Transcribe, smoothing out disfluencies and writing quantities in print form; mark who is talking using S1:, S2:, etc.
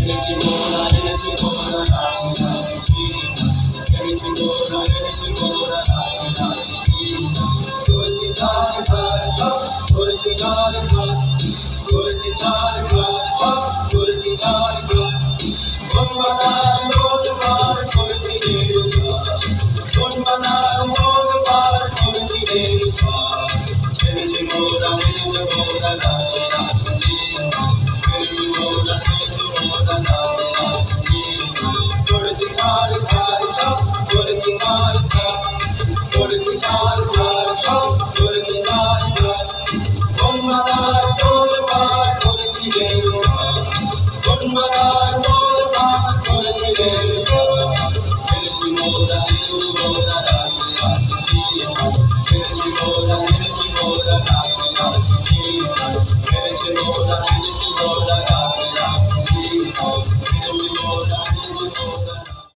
S1: Energy Mora, Raji Raji Kina. Energy Mora, Raji Raji Kina. Gurji Tar Bharta, Gurji Tar Bharta, Gurji Tar Bharta, Gurji Tar Bharta. Gunmanar Lord Bar, Gurji Deva. Gunmanar Lord Bar, Gurji Deva. Energy Mora, Raji Raji Kina. Energy Mora, Raji Raji Kina. Gurji Tar Bharta, Gurji Tar Bharta, Gurji Tar Bharta, Gurji Tar Bharta. Gunmanar Lord Bar, Gurji Deva. Gunmanar